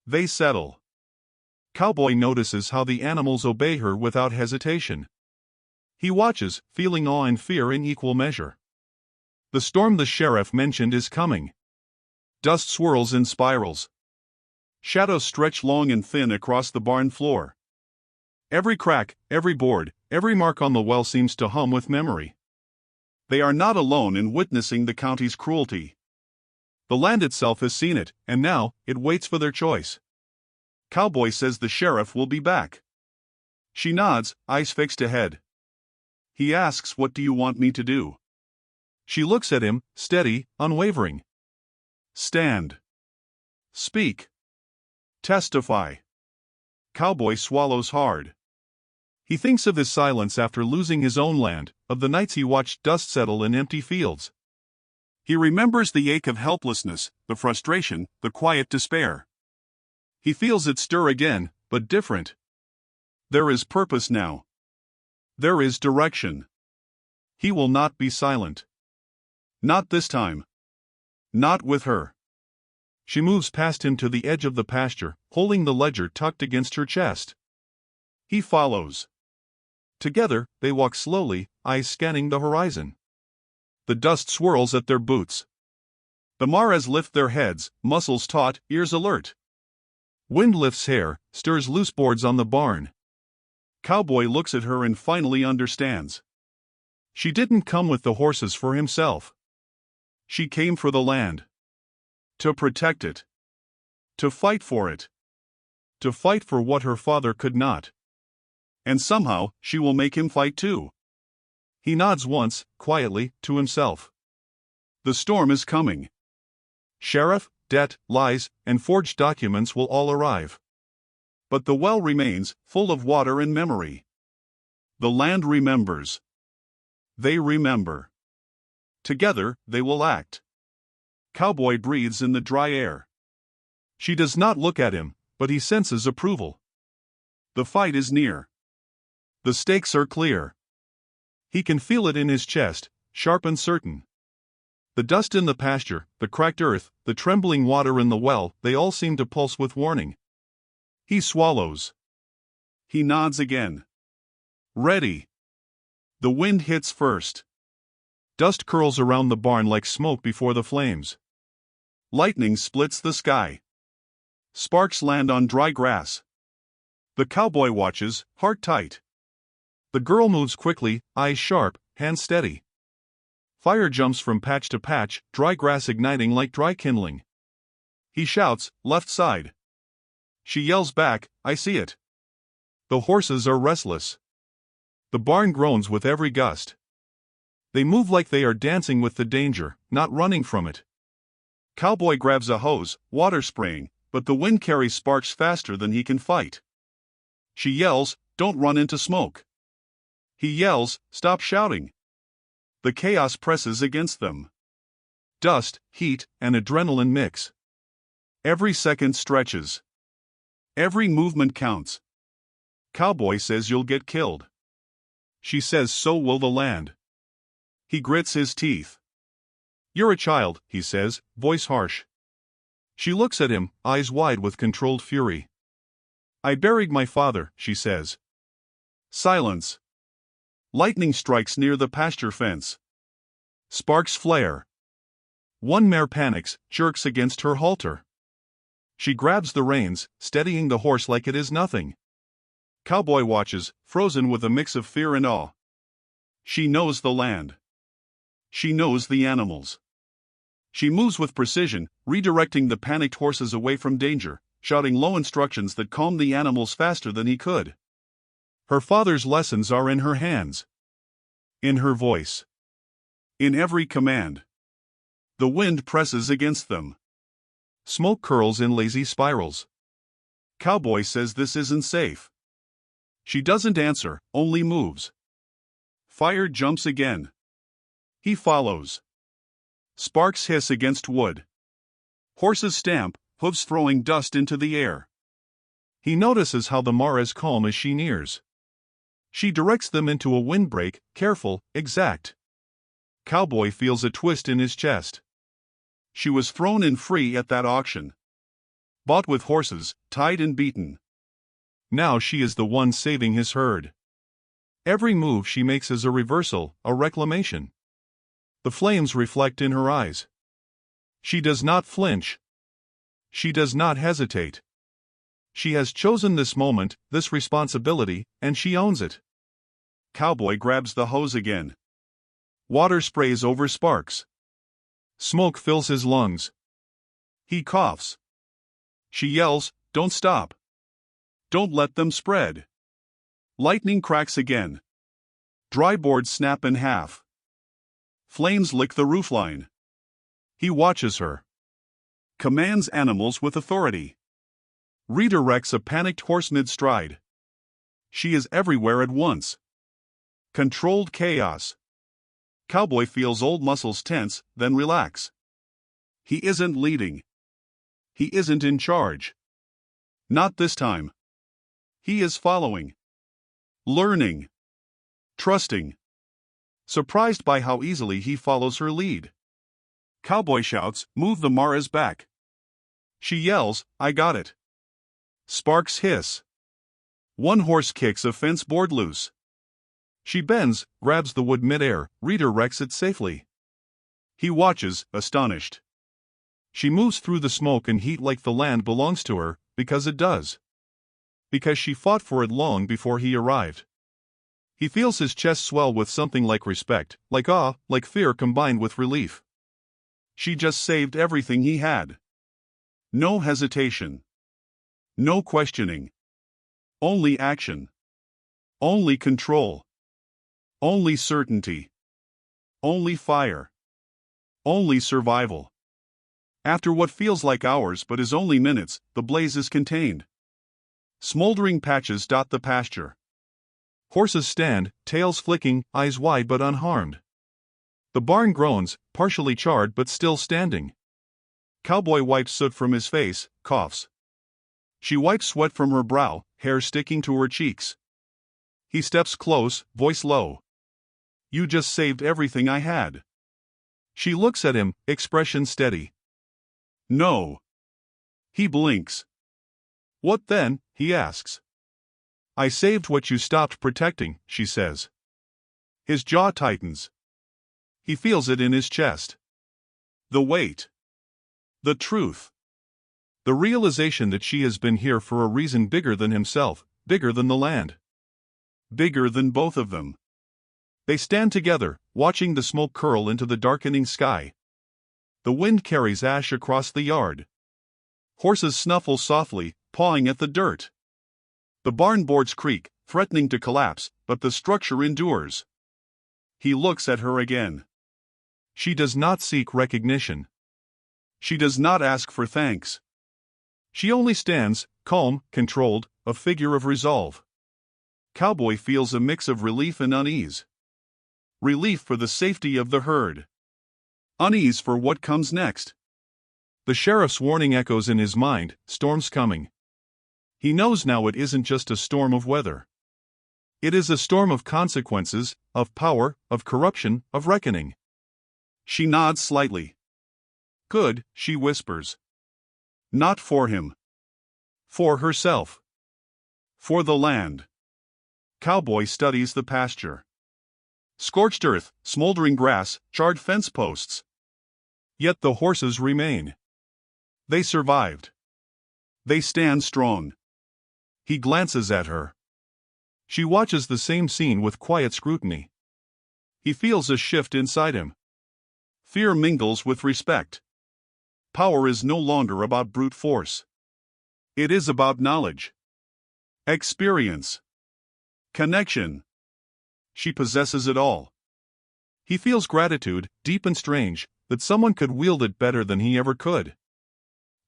S2: They settle. Cowboy notices how the animals obey her without hesitation. He watches, feeling awe and fear in equal measure. The storm the sheriff mentioned is coming. Dust swirls in spirals. Shadows stretch long and thin across the barn floor. Every crack, every board, every mark on the well seems to hum with memory. They are not alone in witnessing the county's cruelty. The land itself has seen it, and now, it waits for their choice. Cowboy says the sheriff will be back. She nods, eyes fixed ahead. He asks, what do you want me to do? She looks at him, steady, unwavering. Stand. Speak. Testify. Cowboy swallows hard. He thinks of his silence after losing his own land, of the nights he watched dust settle in empty fields. He remembers the ache of helplessness, the frustration, the quiet despair. He feels it stir again, but different. There is purpose now. There is direction. He will not be silent. Not this time. Not with her. She moves past him to the edge of the pasture, holding the ledger tucked against her chest. He follows. Together, they walk slowly, eyes scanning the horizon. The dust swirls at their boots. The maras lift their heads, muscles taut, ears alert. Wind lifts hair, stirs loose boards on the barn. Cowboy looks at her and finally understands. She didn't come with the horses for himself. She came for the land. To protect it. To fight for it. To fight for what her father could not. And somehow, she will make him fight too. He nods once, quietly, to himself. The storm is coming. Sheriff, debt, lies, and forged documents will all arrive. But the well remains, full of water and memory. The land remembers. They remember. Together, they will act. Cowboy breathes in the dry air. She does not look at him, but he senses approval. The fight is near. The stakes are clear. He can feel it in his chest, sharp and certain. The dust in the pasture, the cracked earth, the trembling water in the well, they all seem to pulse with warning. He swallows. He nods again. Ready. The wind hits first. Dust curls around the barn like smoke before the flames. Lightning splits the sky. Sparks land on dry grass. The cowboy watches, heart tight. The girl moves quickly, eyes sharp, hands steady. Fire jumps from patch to patch, dry grass igniting like dry kindling. He shouts, "Left side." She yells back, "I see it." The horses are restless. The barn groans with every gust. They move like they are dancing with the danger, not running from it. Cowboy grabs a hose, water spraying, but the wind carries sparks faster than he can fight. She yells, "Don't run into smoke." He yells, "Stop shouting." The chaos presses against them. Dust, heat, and adrenaline mix. Every second stretches. Every movement counts. Cowboy says you'll get killed. She says so will the land. He grits his teeth. You're a child, he says, voice harsh. She looks at him, eyes wide with controlled fury. I buried my father, she says. Silence. Lightning strikes near the pasture fence. Sparks flare. One mare panics, jerks against her halter. She grabs the reins, steadying the horse like it is nothing. Cowboy watches, frozen with a mix of fear and awe. She knows the land. She knows the animals. She moves with precision, redirecting the panicked horses away from danger, shouting low instructions that calm the animals faster than he could. Her father's lessons are in her hands. In her voice. In every command. The wind presses against them. Smoke curls in lazy spirals. Cowboy says this isn't safe. She doesn't answer, only moves. Fire jumps again. He follows. Sparks hiss against wood. Horses stamp, hooves throwing dust into the air. He notices how the mare is calm as she nears. She directs them into a windbreak, careful, exact. Cowboy feels a twist in his chest. She was thrown in free at that auction. Bought with horses, tied and beaten. Now she is the one saving his herd. Every move she makes is a reversal, a reclamation. The flames reflect in her eyes. She does not flinch. She does not hesitate. She has chosen this moment, this responsibility, and she owns it. Cowboy grabs the hose again. Water sprays over sparks. Smoke fills his lungs. He coughs. She yells, "Don't stop. Don't let them spread." Lightning cracks again. Dry boards snap in half. Flames lick the roofline. He watches her. Commands animals with authority. Redirects a panicked horse mid-stride. She is everywhere at once. Controlled chaos. Cowboy feels old muscles tense, then relax. He isn't leading. He isn't in charge. Not this time. He is following. Learning. Trusting. Surprised by how easily he follows her lead. Cowboy shouts, "Move the mares back." She yells, "I got it." Sparks hiss. One horse kicks a fence board loose. She bends, grabs the wood midair, redirects it safely. He watches, astonished. She moves through the smoke and heat like the land belongs to her, because it does. Because she fought for it long before he arrived. He feels his chest swell with something like respect, like awe, like fear combined with relief. She just saved everything he had. No hesitation. No questioning. Only action. Only control. Only certainty. Only fire. Only survival. After what feels like hours but is only minutes, the blaze is contained. Smoldering patches dot the pasture. Horses stand, tails flicking, eyes wide but unharmed. The barn groans, partially charred but still standing. Cowboy wipes soot from his face, coughs. She wipes sweat from her brow, hair sticking to her cheeks. He steps close, voice low. "You just saved everything I had." She looks at him, expression steady. "No." He blinks. "What then?" he asks. "I saved what you stopped protecting," she says. His jaw tightens. He feels it in his chest. The weight. The truth. The realization that she has been here for a reason bigger than himself, bigger than the land. Bigger than both of them. They stand together, watching the smoke curl into the darkening sky. The wind carries ash across the yard. Horses snuffle softly, pawing at the dirt. The barn boards creak, threatening to collapse, but the structure endures. He looks at her again. She does not seek recognition. She does not ask for thanks. She only stands, calm, controlled, a figure of resolve. Cowboy feels a mix of relief and unease. Relief for the safety of the herd. Unease for what comes next. The sheriff's warning echoes in his mind, storm's coming. He knows now it isn't just a storm of weather. It is a storm of consequences, of power, of corruption, of reckoning. She nods slightly. Good, she whispers. Not for him. For herself. For the land. Cowboy studies the pasture. Scorched earth, smoldering grass, charred fence posts. Yet the horses remain. They survived. They stand strong. He glances at her. She watches the same scene with quiet scrutiny. He feels a shift inside him. Fear mingles with respect. Power is no longer about brute force. It is about knowledge. Experience. Connection. She possesses it all. He feels gratitude, deep and strange, that someone could wield it better than he ever could.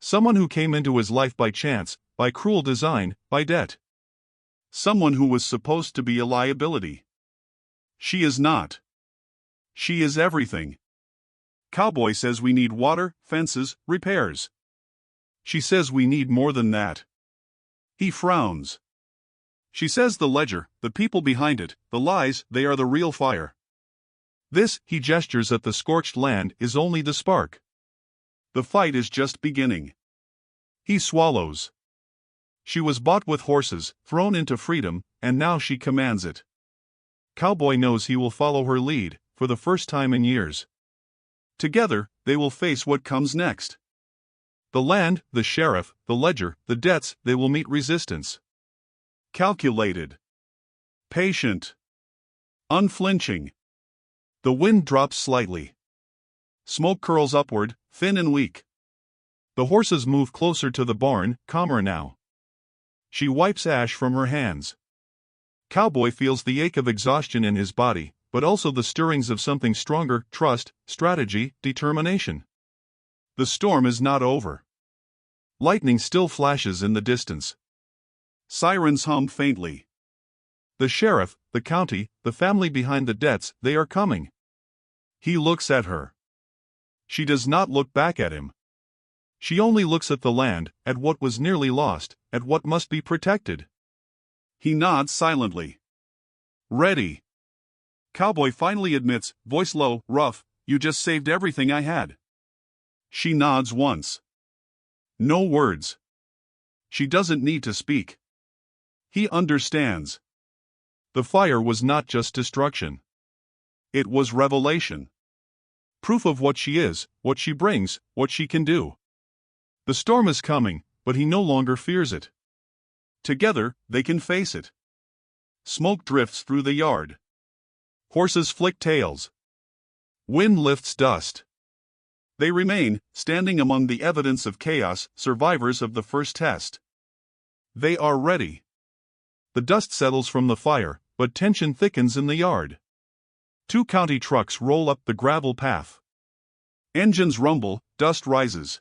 S2: Someone who came into his life by chance, by cruel design, by debt. Someone who was supposed to be a liability. She is not. She is everything. Cowboy says we need water, fences, repairs. She says we need more than that. He frowns. She says the ledger, the people behind it, the lies, they are the real fire. This, he gestures at the scorched land, is only the spark. The fight is just beginning. He swallows. She was bought with horses, thrown into freedom, and now she commands it. Cowboy knows he will follow her lead, for the first time in years. Together, they will face what comes next. The land, the sheriff, the ledger, the debts, they will meet resistance. Calculated. Patient. Unflinching. The wind drops slightly. Smoke curls upward, thin and weak. The horses move closer to the barn, calmer now. She wipes ash from her hands. Cowboy feels the ache of exhaustion in his body, but also the stirrings of something stronger, trust, strategy, determination. The storm is not over. Lightning still flashes in the distance. Sirens hum faintly. The sheriff, the county, the family behind the debts, they are coming. He looks at her. She does not look back at him. She only looks at the land, at what was nearly lost, at what must be protected. He nods silently. Ready. Cowboy finally admits, voice low, rough, you just saved everything I had. She nods once. No words. She doesn't need to speak. He understands. The fire was not just destruction. It was revelation. Proof of what she is, what she brings, what she can do. The storm is coming, but he no longer fears it. Together, they can face it. Smoke drifts through the yard. Horses flick tails. Wind lifts dust. They remain, standing among the evidence of chaos, survivors of the first test. They are ready. The dust settles from the fire, but tension thickens in the yard. 2 county trucks roll up the gravel path. Engines rumble, dust rises.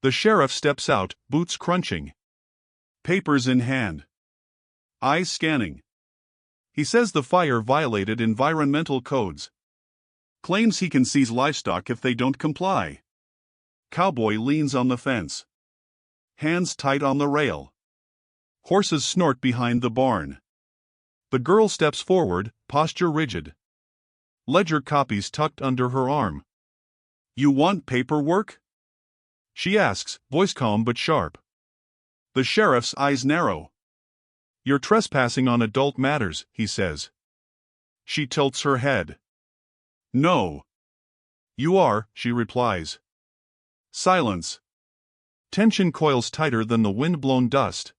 S2: The sheriff steps out, boots crunching. Papers in hand. Eyes scanning. He says the fire violated environmental codes. Claims he can seize livestock if they don't comply. Cowboy leans on the fence. Hands tight on the rail. Horses snort behind the barn. The girl steps forward, posture rigid. Ledger copies tucked under her arm. You want paperwork? She asks, voice calm but sharp. The sheriff's eyes narrow. You're trespassing on adult matters, he says. She tilts her head. No. You are, she replies. Silence. Tension coils tighter than the wind-blown dust.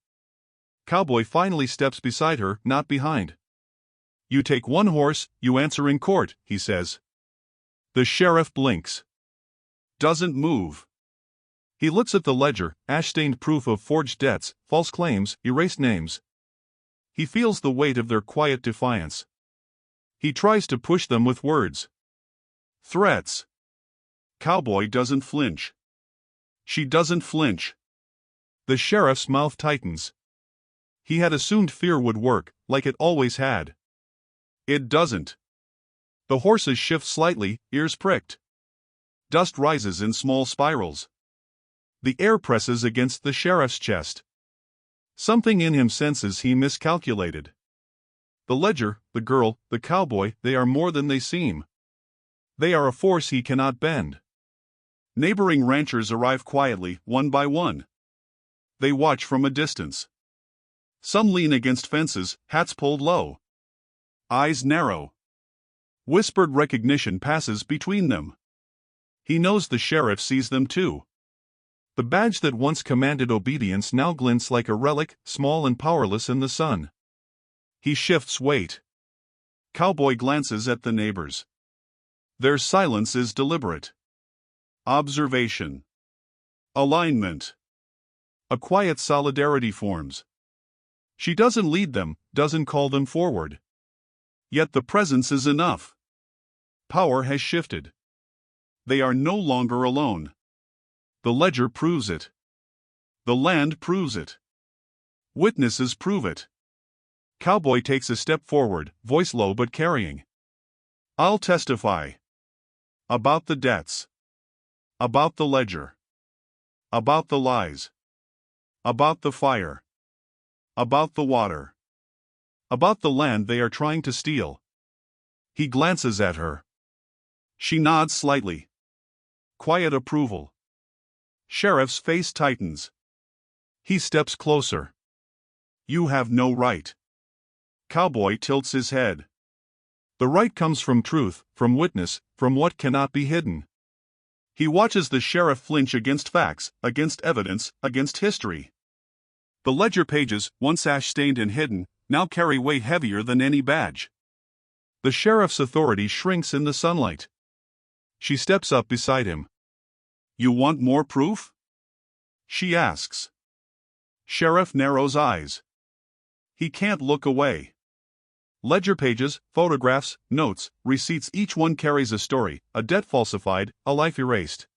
S2: Cowboy finally steps beside her, not behind. "You take one horse, you answer in court," he says. The sheriff blinks. Doesn't move. He looks at the ledger, ash-stained proof of forged debts, false claims, erased names. He feels the weight of their quiet defiance. He tries to push them with words. Threats. Cowboy doesn't flinch. She doesn't flinch. The sheriff's mouth tightens. He had assumed fear would work, like it always had. It doesn't. The horses shift slightly, ears pricked. Dust rises in small spirals. The air presses against the sheriff's chest. Something in him senses he miscalculated. The ledger, the girl, the cowboy, they are more than they seem. They are a force he cannot bend. Neighboring ranchers arrive quietly, one by one. They watch from a distance. Some lean against fences, hats pulled low. Eyes narrow. Whispered recognition passes between them. He knows the sheriff sees them too. The badge that once commanded obedience now glints like a relic, small and powerless in the sun. He shifts weight. Cowboy glances at the neighbors. Their silence is deliberate. Observation. Alignment. A quiet solidarity forms. She doesn't lead them, doesn't call them forward. Yet the presence is enough. Power has shifted. They are no longer alone. The ledger proves it. The land proves it. Witnesses prove it. Cowboy takes a step forward, voice low but carrying. "I'll testify. About the debts. About the ledger. About the lies. About the fire. About the water. About the land they are trying to steal." He glances at her. She nods slightly. Quiet approval. Sheriff's face tightens. He steps closer. "You have no right." Cowboy tilts his head. The right comes from truth, from witness, from what cannot be hidden. He watches the sheriff flinch against facts, against evidence, against history. The ledger pages, once ash-stained and hidden, now carry weight heavier than any badge. The sheriff's authority shrinks in the sunlight. She steps up beside him. "You want more proof?" she asks. Sheriff narrows eyes. He can't look away. Ledger pages, photographs, notes, receipts, each one carries a story, a debt falsified, a life erased.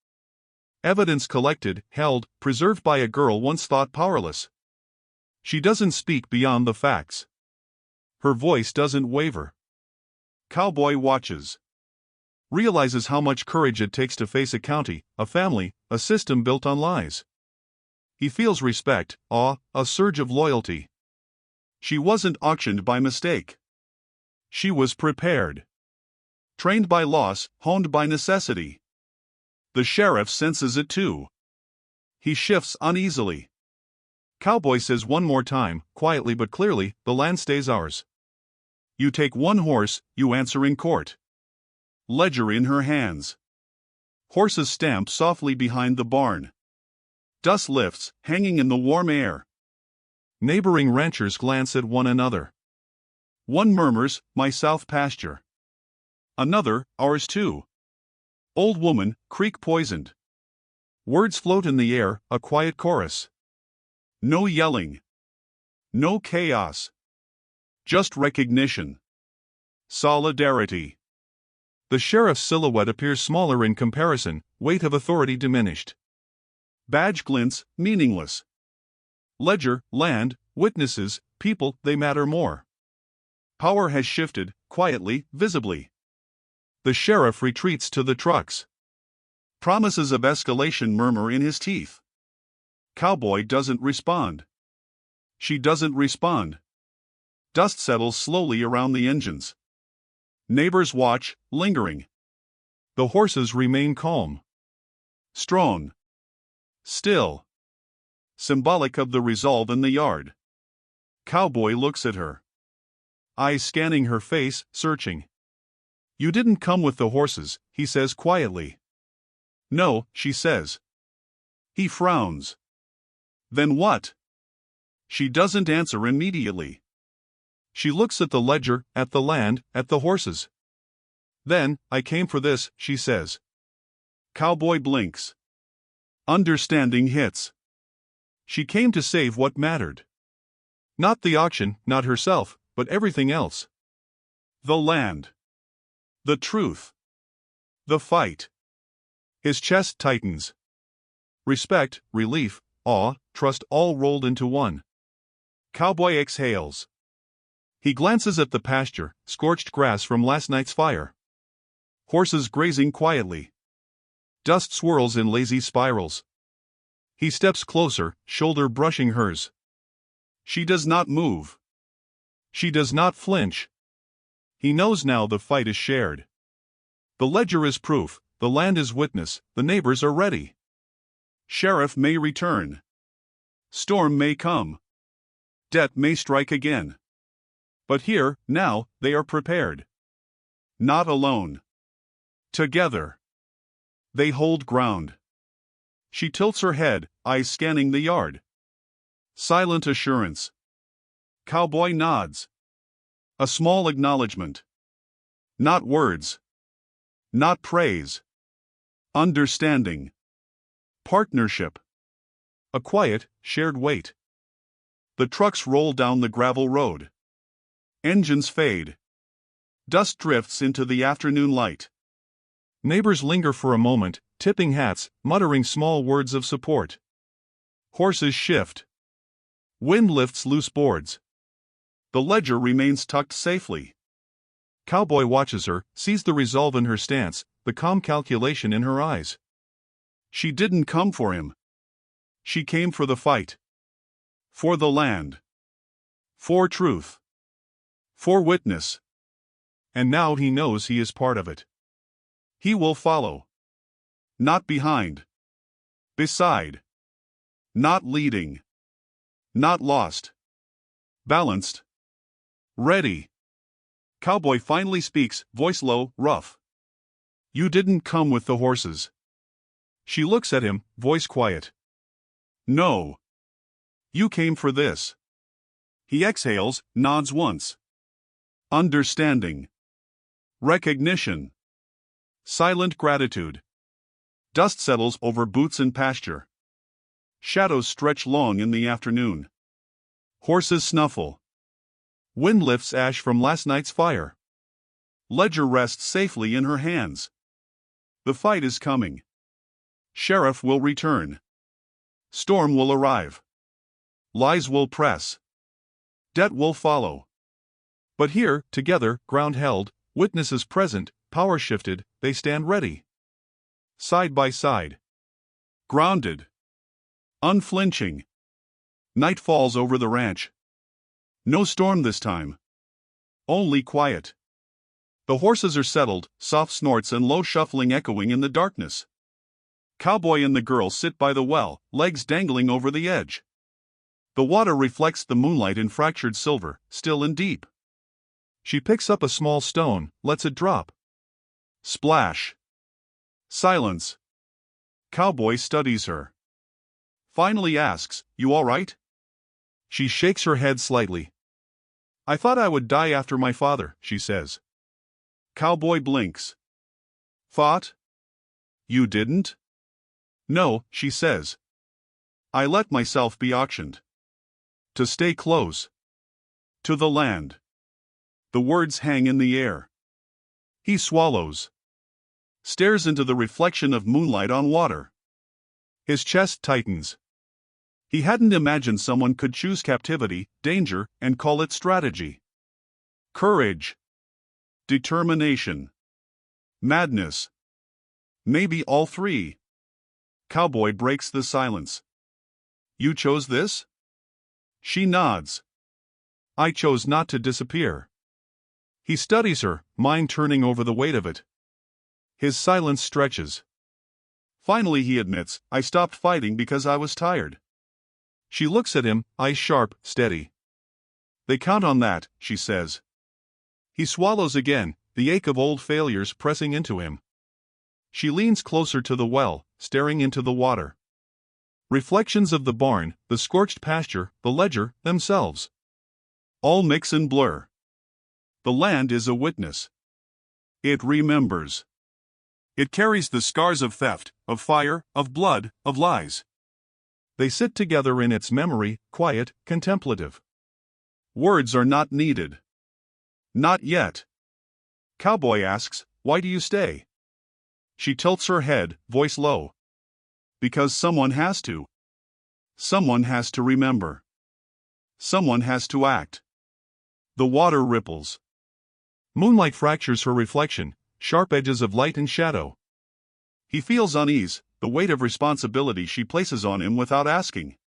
S2: Evidence collected, held, preserved by a girl once thought powerless. She doesn't speak beyond the facts. Her voice doesn't waver. Cowboy watches. Realizes how much courage it takes to face a county, a family, a system built on lies. He feels respect, awe, a surge of loyalty. She wasn't auctioned by mistake. She was prepared. Trained by loss, honed by necessity. The sheriff senses it too. He shifts uneasily. Cowboy says one more time, quietly but clearly, "The land stays ours. You take one horse, you answer in court." Ledger in her hands. Horses stamp softly behind the barn. Dust lifts, hanging in the warm air. Neighboring ranchers glance at one another. One murmurs, "My south pasture." Another, "Ours too." Old woman, creek poisoned. Words float in the air, a quiet chorus. No yelling. No chaos. Just recognition. Solidarity. The sheriff's silhouette appears smaller in comparison, weight of authority diminished. Badge glints, meaningless. Ledger, land, witnesses, people, they matter more. Power has shifted, quietly, visibly. The sheriff retreats to the trucks. Promises of escalation murmur in his teeth. Cowboy doesn't respond. She doesn't respond. Dust settles slowly around the engines. Neighbors watch, lingering. The horses remain calm. Strong. Still. Symbolic of the resolve in the yard. Cowboy looks at her. Eyes scanning her face, searching. "You didn't come with the horses," he says quietly. "No," she says. He frowns. Then what? She doesn't answer immediately. She looks at the ledger, at the land, at the horses. Then, I came for this, she says. Cowboy blinks. Understanding hits. She came to save what mattered. Not the auction, not herself, but everything else. The land. The truth. The fight. His chest tightens. Respect, relief, awe, trust all rolled into one. Cowboy exhales. He glances at the pasture, scorched grass from last night's fire. Horses grazing quietly. Dust swirls in lazy spirals. He steps closer, shoulder brushing hers. She does not move. She does not flinch. He knows now the fight is shared. The ledger is proof, the land is witness, the neighbors are ready. Sheriff may return. Storm may come. Debt may strike again. But here, now, they are prepared. Not alone. Together. They hold ground. She tilts her head, eyes scanning the yard. Silent assurance. Cowboy nods. A small acknowledgement. Not words. Not praise. Understanding. Partnership. A quiet, shared weight. The trucks roll down the gravel road. Engines fade. Dust drifts into the afternoon light. Neighbors linger for a moment, tipping hats, muttering small words of support. Horses shift. Wind lifts loose boards. The ledger remains tucked safely. Cowboy watches her, sees the resolve in her stance, the calm calculation in her eyes. She didn't come for him. She came for the fight. For the land. For truth. For witness. And now he knows he is part of it. He will follow. Not behind. Beside. Not leading. Not lost. Balanced. Ready. Cowboy finally speaks, voice low, rough. You didn't come with the horses. She looks at him, voice quiet. No. You came for this. He exhales, nods once. Understanding. Recognition. Silent gratitude. Dust settles over boots and pasture. Shadows stretch long in the afternoon. Horses snuffle. Wind lifts ash from last night's fire. Ledger rests safely in her hands. The fight is coming. Sheriff will return. Storm will arrive. Lies will press. Debt will follow. But here, together, ground held, witnesses present, power shifted, they stand ready. Side by side. Grounded. Unflinching. Night falls over the ranch. No storm this time. Only quiet. The horses are settled, soft snorts and low shuffling echoing in the darkness. Cowboy and the girl sit by the well, legs dangling over the edge. The water reflects the moonlight in fractured silver, still and deep. She picks up a small stone, lets it drop. Splash. Silence. Cowboy studies her. Finally asks, "You all right?" She shakes her head slightly. "I thought I would die after my father," she says. Cowboy blinks. "Thought? You didn't?" "No," she says. "I let myself be auctioned. To stay close. To the land." The words hang in the air. He swallows. Stares into the reflection of moonlight on water. His chest tightens. He hadn't imagined someone could choose captivity, danger, and call it strategy. Courage. Determination. Madness. Maybe all three. Cowboy breaks the silence. "You chose this?" She nods. "I chose not to disappear." He studies her, mind turning over the weight of it. His silence stretches. Finally he admits, "I stopped fighting because I was tired." She looks at him, eyes sharp, steady. "They count on that," she says. He swallows again, the ache of old failures pressing into him. She leans closer to the well, staring into the water. Reflections of the barn, the scorched pasture, the ledger, themselves. All mix and blur. The land is a witness. It remembers. It carries the scars of theft, of fire, of blood, of lies. They sit together in its memory, quiet, contemplative. Words are not needed. Not yet. Cowboy asks, "Why do you stay?" She tilts her head, voice low. Because someone has to. Someone has to remember. Someone has to act. The water ripples. Moonlight fractures her reflection, sharp edges of light and shadow. He feels unease, the weight of responsibility she places on him without asking.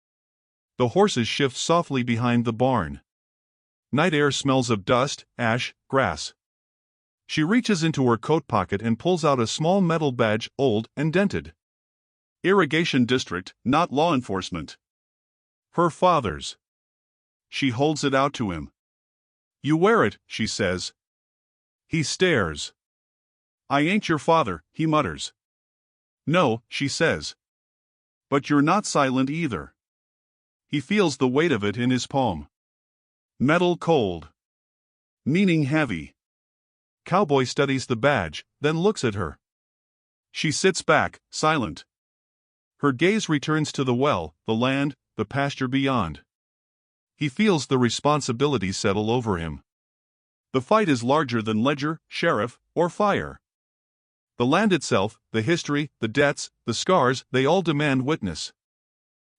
S2: The horses shift softly behind the barn. Night air smells of dust, ash, grass. She reaches into her coat pocket and pulls out a small metal badge, old and dented. Irrigation district, not law enforcement. Her father's. She holds it out to him. "You wear it," she says. He stares. "I ain't your father," he mutters. "No," she says. "But you're not silent either." He feels the weight of it in his palm. Metal cold. Meaning heavy. Cowboy studies the badge, then looks at her. She sits back, silent. Her gaze returns to the well, the land, the pasture beyond. He feels the responsibility settle over him. The fight is larger than ledger, sheriff, or fire. The land itself, the history, the debts, the scars, they all demand witness.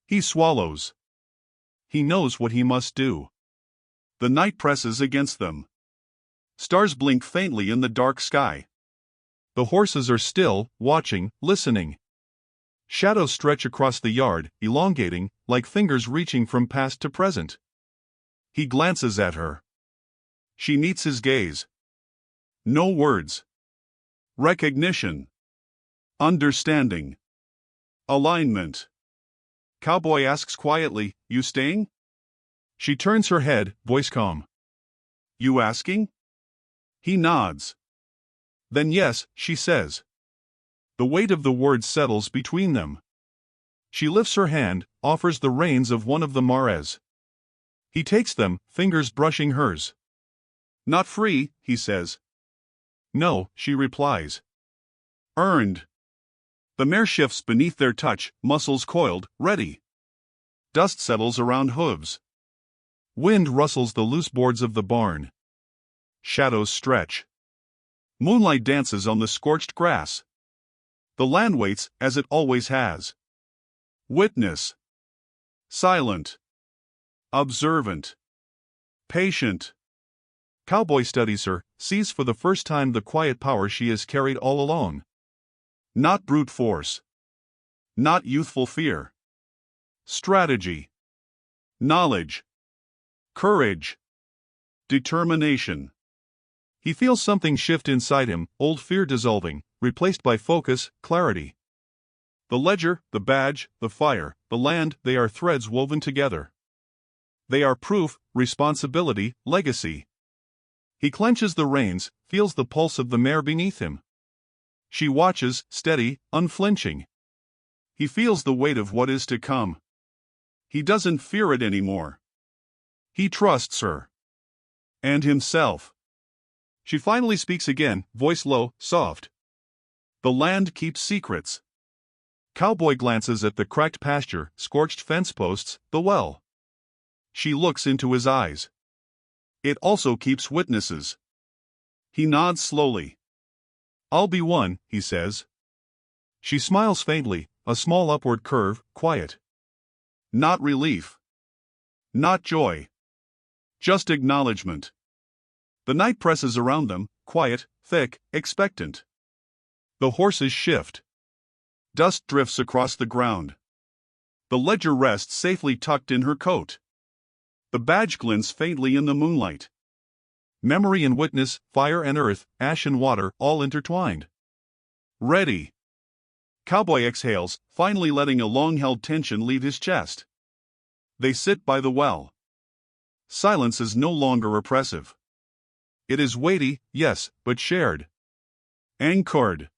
S2: He swallows. He knows what he must do. The night presses against them. Stars blink faintly in the dark sky. The horses are still, watching, listening. Shadows stretch across the yard, elongating, like fingers reaching from past to present. He glances at her. She meets his gaze. No words. Recognition. Understanding. Alignment. Cowboy asks quietly, "You staying?" She turns her head, voice calm. "You asking?" He nods. "Then yes," she says. The weight of the words settles between them. She lifts her hand, offers the reins of one of the mares. He takes them, fingers brushing hers. "Not free," he says. "No," she replies. "Earned." The mare shifts beneath their touch, muscles coiled, ready. Dust settles around hooves. Wind rustles the loose boards of the barn. Shadows stretch. Moonlight dances on the scorched grass. The land waits, as it always has. Witness. Silent. Observant. Patient. Cowboy studies her, sees for the first time the quiet power she has carried all along. Not brute force. Not youthful fear. Strategy. Knowledge. Courage. Determination. He feels something shift inside him, old fear dissolving, replaced by focus, clarity. The ledger, the badge, the fire, the land, they are threads woven together. They are proof, responsibility, legacy. He clenches the reins, feels the pulse of the mare beneath him. She watches, steady, unflinching. He feels the weight of what is to come. He doesn't fear it anymore. He trusts her. And himself. She finally speaks again, voice low, soft. "The land keeps secrets." Cowboy glances at the cracked pasture, scorched fence posts, the well. She looks into his eyes. It also keeps witnesses. He nods slowly. "I'll be one," he says. She smiles faintly, a small upward curve, quiet. Not relief. Not joy. Just acknowledgement. The night presses around them, quiet, thick, expectant. The horses shift. Dust drifts across the ground. The ledger rests safely tucked in her coat. The badge glints faintly in the moonlight. Memory and witness, fire and earth, ash and water, all intertwined. Ready. Cowboy exhales, finally letting a long-held tension leave his chest. They sit by the well. Silence is no longer oppressive. It is weighty, yes, but shared. Anchored.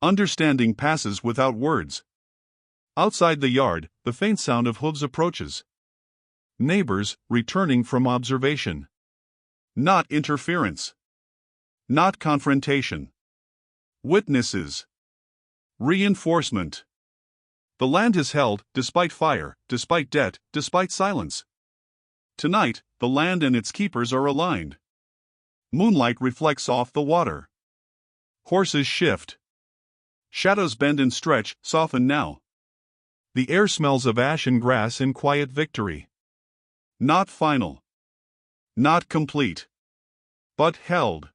S2: Understanding passes without words. Outside the yard, the faint sound of hooves approaches. Neighbors, returning from observation. Not interference. Not confrontation. Witnesses. Reinforcement. The land is held, despite fire, despite debt, despite silence. Tonight, the land and its keepers are aligned. Moonlight reflects off the water. Horses shift. Shadows bend and stretch, soften now. The air smells of ash and grass in quiet victory. Not final. Not complete. But held.